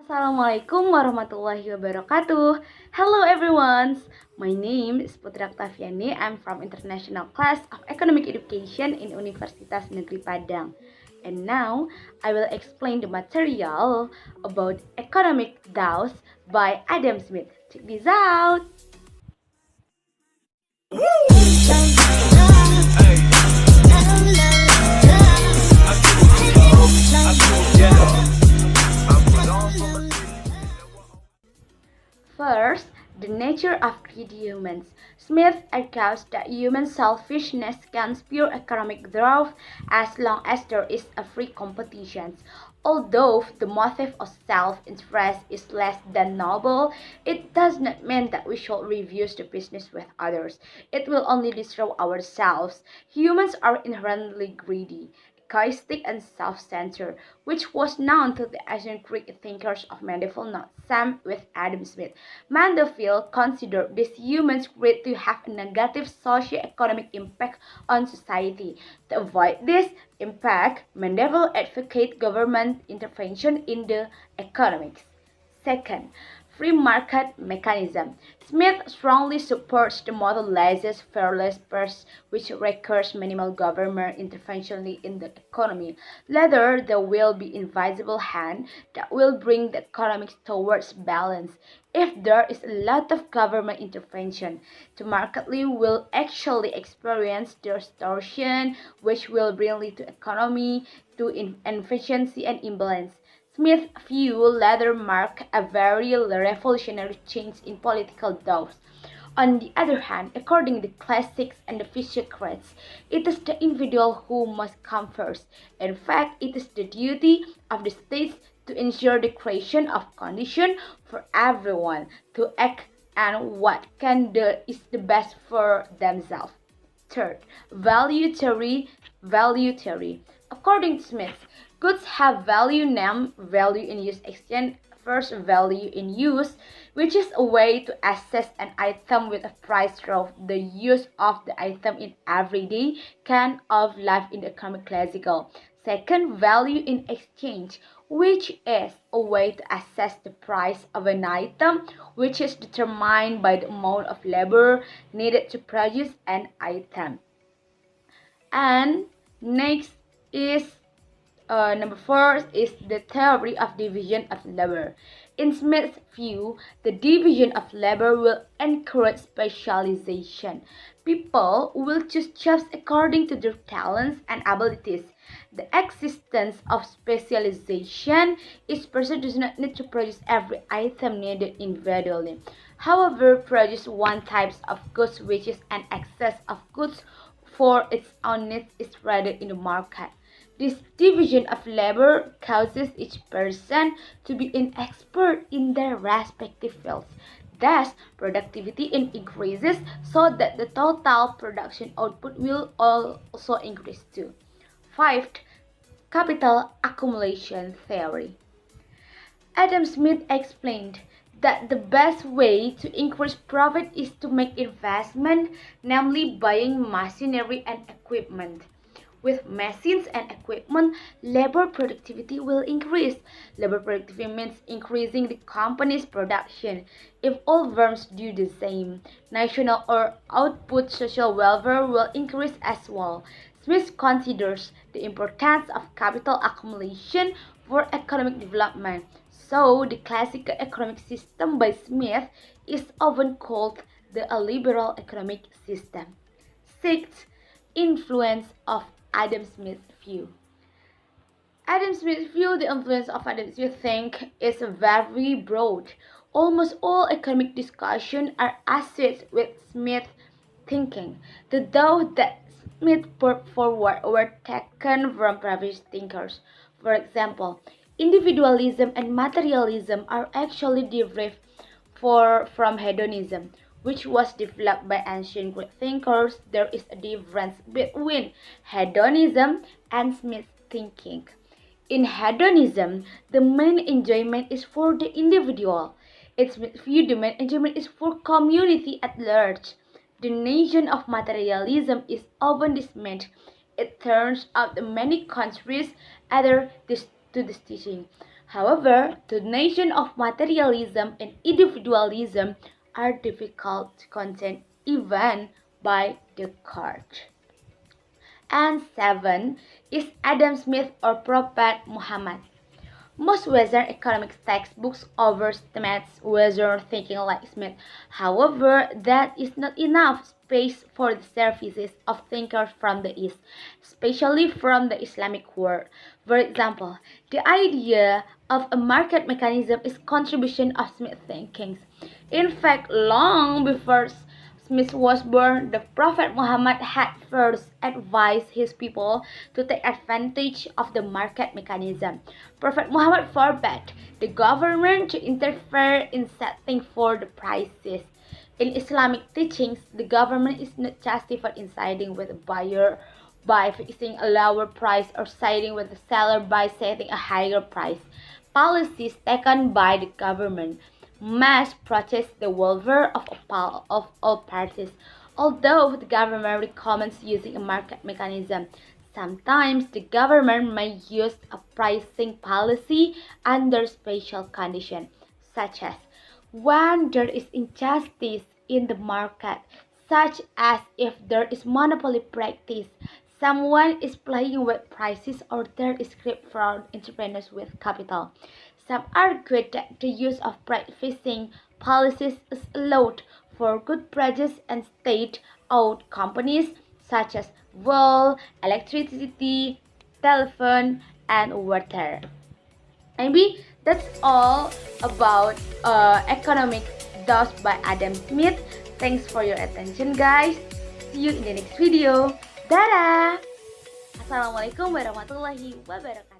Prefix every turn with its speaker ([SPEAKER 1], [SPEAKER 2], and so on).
[SPEAKER 1] Assalamualaikum warahmatullahi wabarakatuh. Hello everyone. My name is Putri Oktaviani. I'm from International Class of Economic Education in Universitas Negeri Padang. And now I will explain the material about economic DAOs by Adam Smith. Check this out. First, the nature of greedy humans. Smith argues that human selfishness can spur economic growth as long as there is a free competition. Although the motive of self-interest is less than noble, it does not mean that we should refuse to business with others. It will only destroy ourselves. Humans are inherently greedy, egoistic and self-centered, which was known to the ancient Greek thinkers of medieval not same with Adam Smith. Mandeville considered this human greed to have a negative socio-economic impact on society. To avoid this impact, Mandeville advocated government intervention in the economics. Second, free market mechanism. Smith strongly supports the model laissez-faire purse which requires minimal government intervention in the economy. Later, there will be invisible hand that will bring the economics towards balance. If there is a lot of government intervention, the market will actually experience distortion, which will bring the economy to inefficiency and imbalance. Smith's view later marked a very revolutionary change in political thought. On the other hand, according to the classics and the physiocrats, it is the individual who must come first. In fact, it is the duty of the states to ensure the creation of conditions for everyone to act and what can do is the best for themselves. Third, value theory. Value theory. According to Smith, goods have value name, value in use exchange, first value in use, which is a way to assess an item with a price of the use of the item in everyday kind of life in the economic classical. Second, value in exchange, which is a way to assess the price of an item, which is determined by the amount of labor needed to produce an item. And next is number four is the theory of division of labor. In Smith's view, the division of labor will encourage specialization. People will choose jobs according to their talents and abilities. The existence of specialization is person does not need to produce every item needed individually. However, produce one type of goods which is an excess of goods for its own needs is rather in the market. This division of labor causes each person to be an expert in their respective fields. Thus, productivity increases so that the total production output will also increase too. Fifth, capital accumulation theory. Adam Smith explained that the best way to increase profit is to make investment, namely buying machinery and equipment. With machines and equipment, labor productivity will increase. Labor productivity means increasing the company's production. If all firms do the same, national or output social welfare will increase as well. Smith considers the importance of capital accumulation for economic development. So, the classical economic system by Smith is often called the liberal economic system. Sixth, influence of Adam Smith's view. Adam Smith's view, the influence of Adam Smith's think is very broad. Almost all economic discussions are associated with Smith's thinking. The thoughts that Smith put forward were taken from previous thinkers. For example, individualism and materialism are actually derived from hedonism, which was developed by ancient Greek thinkers. There is a difference between hedonism and Smith's thinking. In hedonism, the main enjoyment is for the individual. Its view, the main enjoyment is for community at large. The notion of materialism is often dismissed. It turns out that many countries adhere to this teaching. However, the notion of materialism and individualism are difficult to contend even by Descartes. And 7 is Adam Smith or Prophet Muhammad. Most Western economics textbooks overestimate Western thinking like Smith. However, that is not enough space for the services of thinkers from the East, especially from the Islamic world. For example, the idea of a market mechanism is contribution of Smith's thinking. In fact, long before Smith was born, the Prophet Muhammad had first advised his people to take advantage of the market mechanism. Prophet Muhammad forbade the government to interfere in setting for the prices. In Islamic teachings, the government is not justified in siding with the buyer by fixing a lower price or siding with the seller by setting a higher price. Policies taken by the government must protect the welfare of all parties. Although the government recommends using a market mechanism, sometimes the government may use a pricing policy under special conditions, such as when there is injustice in the market, such as if there is monopoly practice, someone is playing with prices, or there is great fraud entrepreneurs with capital. Some argue that the use of price-fixing policies is allowed for good projects and state-owned companies such as coal, electricity, telephone, and water. Maybe that's all about economics thus by Adam Smith. Thanks for your attention, guys. See you in the next video. Dadah. Assalamualaikum warahmatullahi wabarakatuh.